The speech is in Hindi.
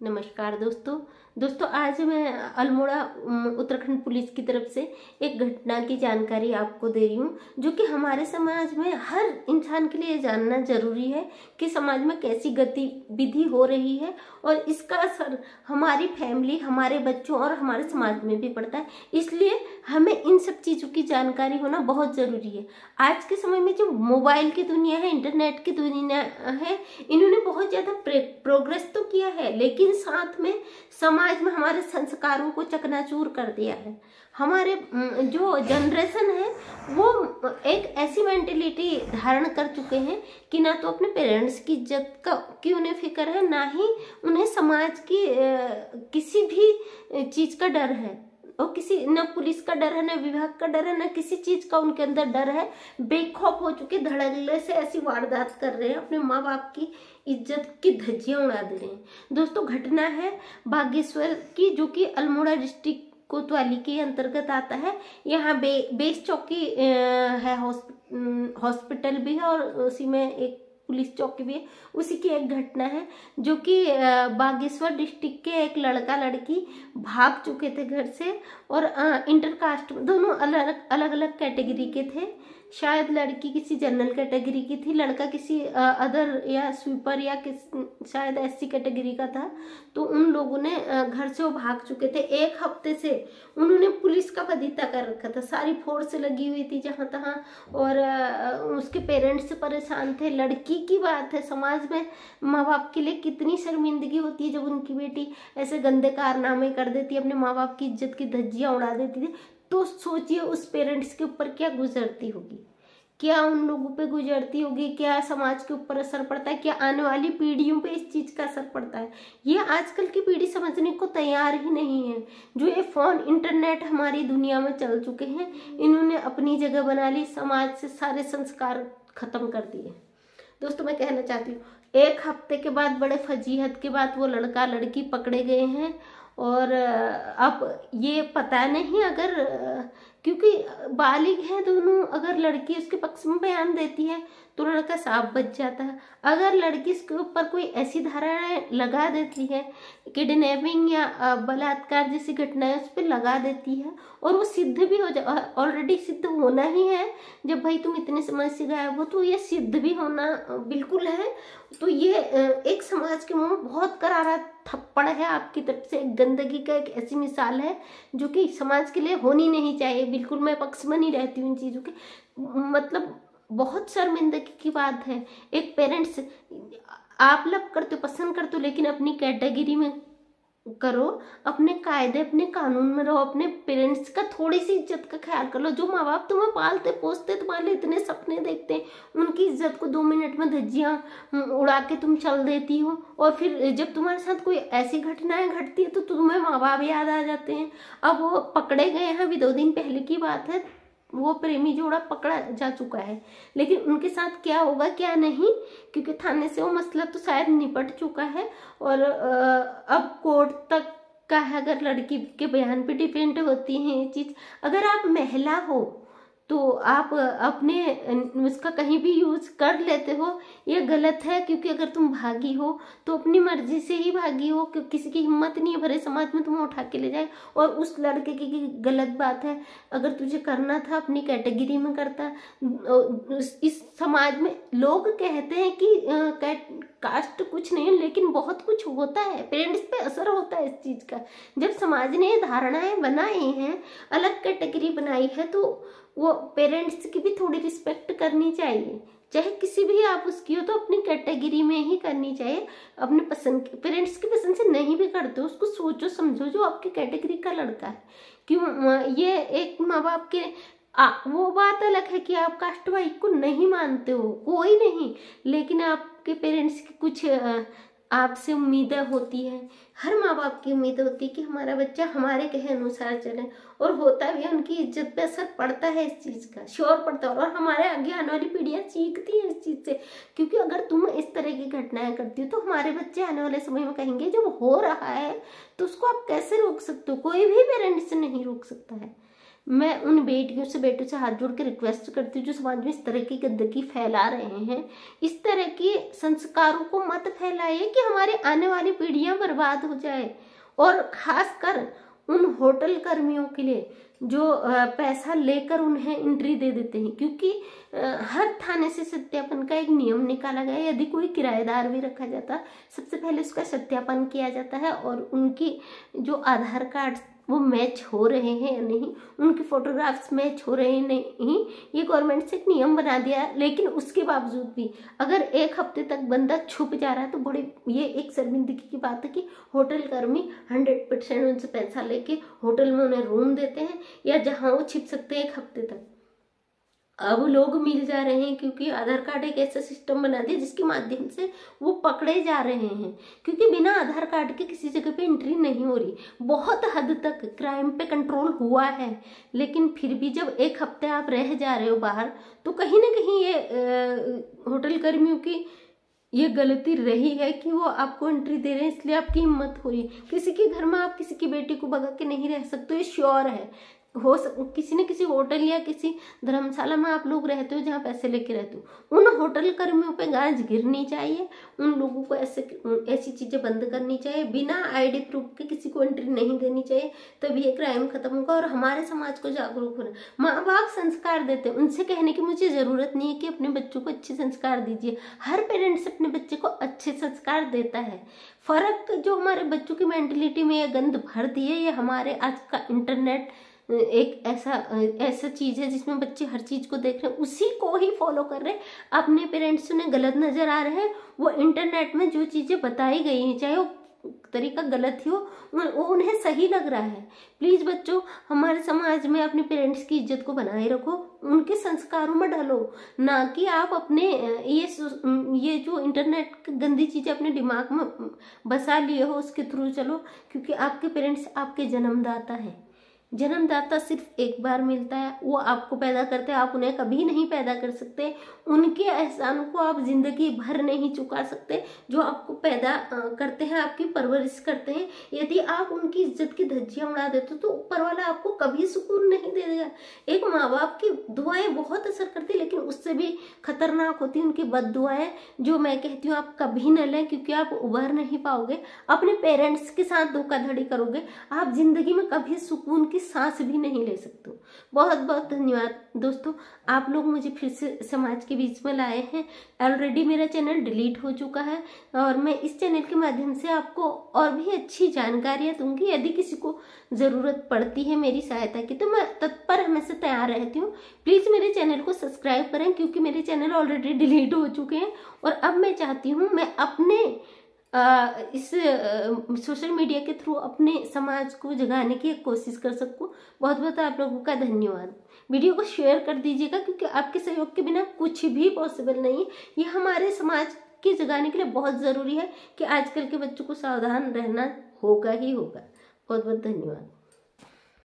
नमस्कार दोस्तों आज मैं अल्मोड़ा उत्तराखंड पुलिस की तरफ से एक घटना की जानकारी आपको दे रही हूँ, जो कि हमारे समाज में हर इंसान के लिए जानना जरूरी है कि समाज में कैसी गतिविधि हो रही है और इसका असर हमारी फैमिली, हमारे बच्चों और हमारे समाज में भी पड़ता है। इसलिए हमें इन सब चीज़ों की जानकारी होना बहुत ज़रूरी है। आज के समय में जो मोबाइल की दुनिया है, इंटरनेट की दुनिया है, इन्होंने बहुत ज़्यादा प्रोग्रेस तो किया है, लेकिन साथ में समाज में हमारे संस्कारों को चकनाचूर कर दिया है। हमारे जो जनरेशन है वो एक ऐसी मेंटेलिटी धारण कर चुके हैं कि ना तो अपने पेरेंट्स की इज्जत की उन्हें फिक्र है, ना ही उन्हें समाज की किसी भी चीज़ का डर है। और किसी न पुलिस का डर है, न विभाग का डर है, न किसी चीज का उनके अंदर डर है। बेखौफ हो चुके, धड़ल्ले से ऐसी वारदात कर रहे हैं, अपने माँ बाप की इज्जत की धज्जियां उड़ा दे रहे हैं। दोस्तों, घटना है बागेश्वर की, जो कि अल्मोड़ा डिस्ट्रिक्ट कोतवाली के अंतर्गत आता है। यहाँ बेस चौकी है, हॉस्पिटल भी है और उसी में एक पुलिस चौकी भी है। उसी की एक घटना है, जो कि बागेश्वर डिस्ट्रिक्ट के एक लड़का लड़की भाग चुके थे घर से और इंटरकास्ट दोनों अलग अलग कैटेगरी के थे। शायद लड़की किसी जनरल कैटेगरी की थी, लड़का किसी अदर या स्वीपर या शायद एससी कैटेगरी का था। तो उन लोगों ने घर से वो भाग चुके थे। एक हफ्ते से उन्होंने पुलिस का फदीता कर रखा था, सारी फोर्स लगी हुई थी जहाँ तहाँ, और उसके पेरेंट्स परेशान थे। लड़की की बात है, समाज में माँ बाप के लिए कितनी शर्मिंदगी होती है जब उनकी बेटी ऐसे गंदे कारनामे कर देती है, अपने माँ बाप की इज्जत की धज्जियां उड़ा देती थी। तो सोचिए उस पेरेंट्स के ऊपर क्या गुजरती होगी, क्या उन लोगों पे गुजरती होगी, क्या समाज के ऊपर असर पड़ता है, क्या आने वाली पीढ़ियों पे इस चीज का असर पड़ता है। ये आजकल की पीढ़ी समझने को तैयार ही नहीं है। जो ये फोन, इंटरनेट हमारी दुनिया में चल चुके हैं, इन्होंने अपनी जगह बना ली, समाज से सारे संस्कार खत्म कर दिए। दोस्तों, मैं कहना चाहती हूँ, एक हफ्ते के बाद, बड़े फजीहत के बाद वो लड़का लड़की पकड़े गए हैं। और अब ये पता नहीं, अगर क्योंकि बालिग है दोनों, अगर लड़की उसके पक्ष में बयान देती है तो लड़का साफ बच जाता है। अगर लड़की इसके ऊपर कोई ऐसी धाराएं लगा देती है, किडनैपिंग या बलात्कार जैसी घटनाएं उस पर लगा देती है, और वो सिद्ध भी हो जाए, ऑलरेडी सिद्ध होना ही है। जब भाई तुम इतने समय से गायब हो तो ये सिद्ध भी होना बिल्कुल है। तो ये एक समाज के मुंह में बहुत करारा थप्पड़ है आपकी तरफ से, एक गंदगी का एक ऐसी मिसाल है जो कि समाज के लिए होनी नहीं चाहिए। बिल्कुल मैं पक्ष में नहीं रहती हूँ इन चीज़ों के, मतलब बहुत शर्मिंदगी की बात है। एक पेरेंट्स, आप लव करते हो, पसंद करते हो, लेकिन अपनी कैटेगरी में करो, अपने कायदे, अपने कानून में रहो, अपने पेरेंट्स का थोड़ी सी इज्जत का ख्याल कर लो। जो माँ बाप तुम्हें पालते पोसते, तुम्हारे लिए इतने सपने देखते हैं, उनकी इज्जत को 2 मिनट में धज्जियां उड़ा के तुम चल देती हो। और फिर जब तुम्हारे साथ कोई ऐसी घटनाएं घटती है तो तुम्हें माँ बाप याद आ जाते हैं। अब वो पकड़े गए हैं, अभी 2 दिन पहले की बात है, वो प्रेमी जोड़ा पकड़ा जा चुका है, लेकिन उनके साथ क्या होगा क्या नहीं, क्योंकि थाने से वो मसला तो शायद निपट चुका है और अब कोर्ट तक का है। अगर लड़की के बयान पे डिपेंड होती है ये चीज। अगर आप महिला हो तो आप अपने उसका कहीं भी यूज कर लेते हो, ये गलत है। क्योंकि अगर तुम भागी हो तो अपनी मर्जी से ही भागी हो, किसी की हिम्मत नहीं है भरे समाज में तुम्हें उठा के ले जाए। और उस लड़के की गलत बात है, अगर तुझे करना था अपनी कैटेगरी में करता। इस समाज में लोग कहते हैं कि कास्ट कुछ नहीं, लेकिन बहुत कुछ होता है, पेरेंट्स पे असर होता है इस चीज का। जब समाज ने ये धारणाएं बनाई हैं, अलग कैटेगरी बनाई है, तो वो पेरेंट्स की भी थोड़ी रिस्पेक्ट करनी चाहिए। चाहे किसी भी आप उसकी हो तो अपनी कैटेगरी में ही करनी चाहिए। अपने पसंद, पेरेंट्स की पसंद से नहीं भी करते, उसको सोचो समझो जो आपकी कैटेगरी का लड़का है। क्यों ये एक माँ बाप के वो बात अलग है कि आप कास्ट वाइज को नहीं मानते हो, कोई नहीं, लेकिन आपके पेरेंट्स की कुछ आपसे उम्मीदें होती है। हर माँ बाप की उम्मीद होती है कि हमारा बच्चा हमारे कहे अनुसार चले, और होता भी है। उनकी इज्जत पे असर पड़ता है इस चीज़ का, श्योर पड़ता है। और हमारे आगे आने वाली पीढ़ियाँ सीखती हैं इस चीज़ से, क्योंकि अगर तुम इस तरह की घटनाएं करती हो तो हमारे बच्चे आने वाले समय में कहेंगे जब हो रहा है तो उसको आप कैसे रोक सकते हो। कोई भी पेरेंट्स नहीं रोक सकता है। मैं उन बेटियों से बेटों से हाथ जोड़ के रिक्वेस्ट करती हूँ जो समाज में इस तरह की गंदगी फैला रहे हैं, इस तरह के संस्कारों को मत फैलाइए कि हमारी आने वाली पीढ़ियां बर्बाद हो जाए। और खासकर उन होटल कर्मियों के लिए जो पैसा लेकर उन्हें एंट्री दे देते हैं, क्योंकि हर थाने से सत्यापन का एक नियम निकाला गया है। यदि कोई किराएदार भी रखा जाता, सबसे पहले उसका सत्यापन किया जाता है और उनकी जो आधार कार्ड वो मैच हो रहे हैं या नहीं, उनके फोटोग्राफ्स मैच हो रहे हैं नहीं, ये गवर्नमेंट से एक नियम बना दिया है। लेकिन उसके बावजूद भी अगर 1 हफ्ते तक बंदा छुप जा रहा है तो बड़ी ये एक शर्मिंदगी की बात है कि होटल कर्मी 100% उनसे पैसा लेके होटल में उन्हें रूम देते हैं या जहां वो छिप सकते हैं 1 हफ्ते तक। अब लोग मिल जा रहे हैं क्योंकि आधार कार्ड एक ऐसा सिस्टम बना दिया जिसके माध्यम से वो पकड़े जा रहे हैं, क्योंकि बिना आधार कार्ड के किसी जगह पे एंट्री नहीं हो रही। बहुत हद तक क्राइम पे कंट्रोल हुआ है, लेकिन फिर भी जब 1 हफ्ते आप रह जा रहे हो बाहर तो कहीं ना कहीं ये होटल कर्मियों की ये गलती रही है कि वो आपको एंट्री दे रहे हैं, इसलिए आपकी हिम्मत हो रही है। किसी के घर में आप किसी की बेटी को भगा के नहीं रह सकते, ये श्योर है। किसी न किसी होटल या किसी धर्मशाला में आप लोग रहते हो जहाँ पैसे लेके रहते हो, उन होटल कर्मियों पे गाज गिरनी चाहिए। उन लोगों को ऐसी चीजें बंद करनी चाहिए। बिना आईडी प्रूफ के किसी को एंट्री नहीं देनी चाहिए, तभी ये क्राइम खत्म होगा और हमारे समाज को जागरूक होना। माँ बाप संस्कार देते हैं, उनसे कहने की मुझे जरूरत नहीं है कि अपने बच्चों को अच्छे संस्कार दीजिए। हर पेरेंट्स अपने बच्चे को अच्छे संस्कार देता है। फर्क जो हमारे बच्चों की मेंटेलिटी में ये गंद भर दी है, ये हमारे आज का इंटरनेट एक ऐसा चीज है जिसमें बच्चे हर चीज को देख रहे हैं, उसी को ही फॉलो कर रहे हैं। अपने पेरेंट्स उन्हें गलत नजर आ रहे हैं, वो इंटरनेट में जो चीजें बताई गई हैं चाहे वो तरीका गलत ही हो, वो उन्हें सही लग रहा है। प्लीज बच्चों, हमारे समाज में अपने पेरेंट्स की इज्जत को बनाए रखो, उनके संस्कारों में डालो, ना कि आप अपने ये जो इंटरनेट की गंदी चीजें अपने दिमाग में बसा लिए हो उसके थ्रू चलो। क्योंकि आपके पेरेंट्स आपके जन्मदाता है। जन्मदाता सिर्फ एक बार मिलता है, वो आपको पैदा करते हैं, आप उन्हें कभी नहीं पैदा कर सकते। उनके एहसानों को आप जिंदगी भर नहीं चुका सकते। जो आपको पैदा करते हैं, आपकी परवरिश करते हैं, यदि आप उनकी इज्जत की धज्जियां उड़ा देते हो तो ऊपर वाला आपको कभी सुकून नहीं दे देगा। एक माँ बाप की दुआएं बहुत असर करती, लेकिन उससे भी खतरनाक होती उनकी बद्दुआएं, जो मैं कहती हूँ आप कभी न लें, क्योंकि आप उभर नहीं पाओगे। अपने पेरेंट्स के साथ धोखाधड़ी करोगे, आप जिंदगी में कभी सुकून की सांस भी नहीं ले सकते। बहुत बहुत धन्यवाद दोस्तों, आप लोग मुझे फिर से समाज के बीच में लाए हैं। ऑलरेडी मेरा चैनल डिलीट हो चुका है और मैं इस चैनल के माध्यम से आपको और भी अच्छी जानकारियां दूंगी। यदि किसी को जरूरत पड़ती है मेरी सहायता की तो मैं तत्पर हमेशा तैयार रहती हूँ। प्लीज मेरे चैनल को सब्सक्राइब करें, क्योंकि मेरे चैनल ऑलरेडी डिलीट हो चुके हैं और अब मैं चाहती हूँ मैं अपने इस सोशल मीडिया के थ्रू अपने समाज को जगाने की कोशिश कर सकूं। बहुत बहुत आप लोगों का धन्यवाद। वीडियो को शेयर कर दीजिएगा, क्योंकि आपके सहयोग के बिना कुछ भी पॉसिबल नहीं। ये हमारे समाज के जगाने के लिए बहुत जरूरी है कि आजकल के बच्चों को सावधान रहना होगा ही होगा। बहुत बहुत धन्यवाद।